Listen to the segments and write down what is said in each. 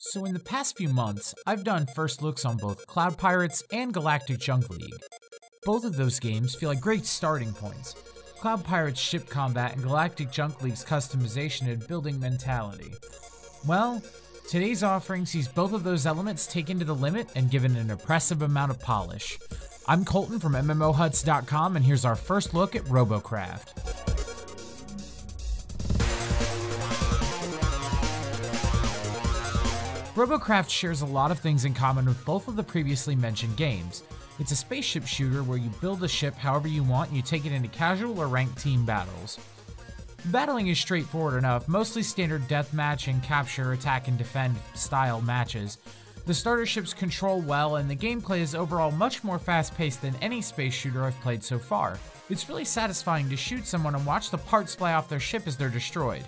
So in the past few months, I've done first looks on both Cloud Pirates and Galactic Junk League. Both of those games feel like great starting points. Cloud Pirates' ship combat and Galactic Junk League's customization and building mentality. Well, today's offering sees both of those elements taken to the limit and given an impressive amount of polish. I'm Colton from MMOHuts.com, and here's our first look at RoboCraft. RoboCraft shares a lot of things in common with both of the previously mentioned games. It's a spaceship shooter where you build a ship however you want and you take it into casual or ranked team battles. Battling is straightforward enough, mostly standard deathmatch and capture, attack and defend style matches. The starter ships control well, and the gameplay is overall much more fast-paced than any space shooter I've played so far. It's really satisfying to shoot someone and watch the parts fly off their ship as they're destroyed.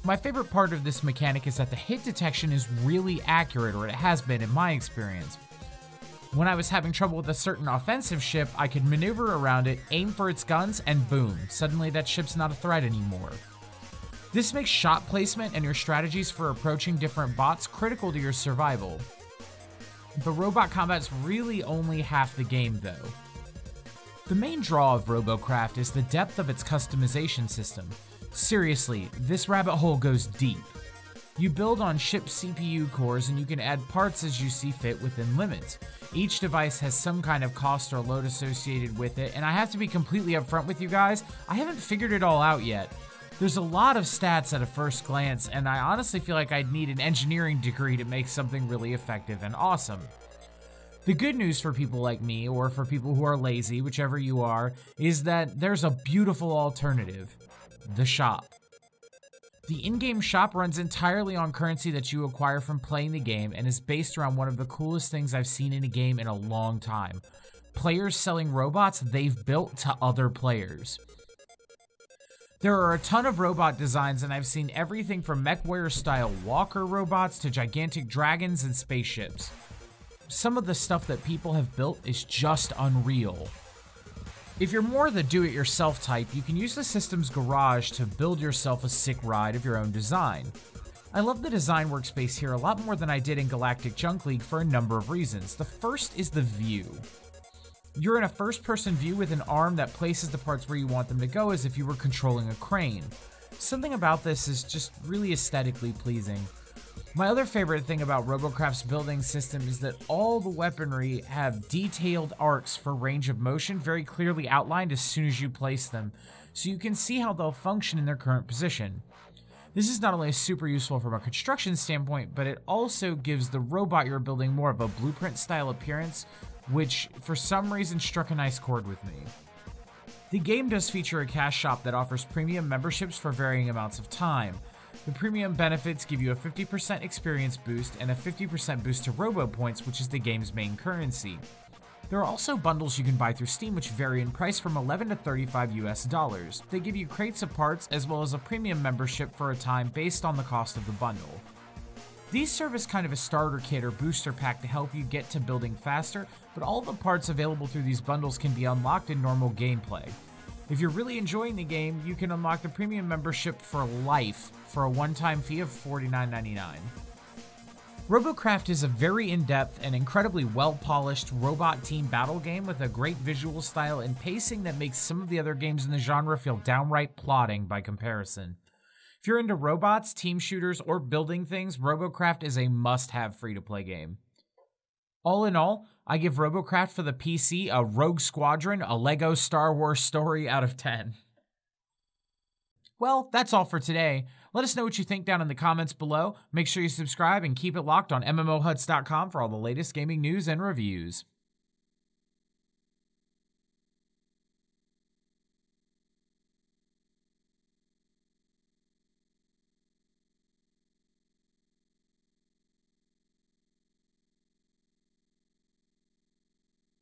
My favorite part of this mechanic is that the hit detection is really accurate, or it has been in my experience. When I was having trouble with a certain offensive ship, I could maneuver around it, aim for its guns, and boom, suddenly that ship's not a threat anymore. This makes shot placement and your strategies for approaching different bots critical to your survival. The robot combat's really only half the game though. The main draw of RoboCraft is the depth of its customization system. Seriously, this rabbit hole goes deep. You build on ship CPU cores and you can add parts as you see fit within limits. Each device has some kind of cost or load associated with it, and I have to be completely upfront with you guys, I haven't figured it all out yet. There's a lot of stats at a first glance, and I honestly feel like I'd need an engineering degree to make something really effective and awesome. The good news for people like me, or for people who are lazy, whichever you are, is that there's a beautiful alternative. The shop. The in-game shop runs entirely on currency that you acquire from playing the game and is based around one of the coolest things I've seen in a game in a long time. Players selling robots they've built to other players. There are a ton of robot designs, and I've seen everything from MechWarrior-style walker robots to gigantic dragons and spaceships. Some of the stuff that people have built is just unreal. If you're more the do-it-yourself type, you can use the system's garage to build yourself a sick ride of your own design. I love the design workspace here a lot more than I did in Galactic Junk League for a number of reasons. The first is the view. You're in a first-person view with an arm that places the parts where you want them to go as if you were controlling a crane. Something about this is just really aesthetically pleasing. My other favorite thing about RoboCraft's building system is that all the weaponry have detailed arcs for range of motion very clearly outlined as soon as you place them, so you can see how they'll function in their current position. This is not only super useful from a construction standpoint, but it also gives the robot you're building more of a blueprint-style appearance, which for some reason struck a nice chord with me. The game does feature a cash shop that offers premium memberships for varying amounts of time. The premium benefits give you a 50% experience boost and a 50% boost to Robo Points, which is the game's main currency. There are also bundles you can buy through Steam which vary in price from $11 to $35 US. They give you crates of parts as well as a premium membership for a time based on the cost of the bundle. These serve as kind of a starter kit or booster pack to help you get to building faster, but all the parts available through these bundles can be unlocked in normal gameplay. If you're really enjoying the game, you can unlock the premium membership for life for a one-time fee of $49.99. RoboCraft is a very in-depth and incredibly well-polished robot team battle game with a great visual style and pacing that makes some of the other games in the genre feel downright plodding by comparison. If you're into robots, team shooters, or building things, RoboCraft is a must-have free-to-play game. All in all, I give RoboCraft for the PC a Rogue Squadron, a Lego Star Wars story out of 10. Well, that's all for today. Let us know what you think down in the comments below. Make sure you subscribe and keep it locked on MMOHuts.com for all the latest gaming news and reviews.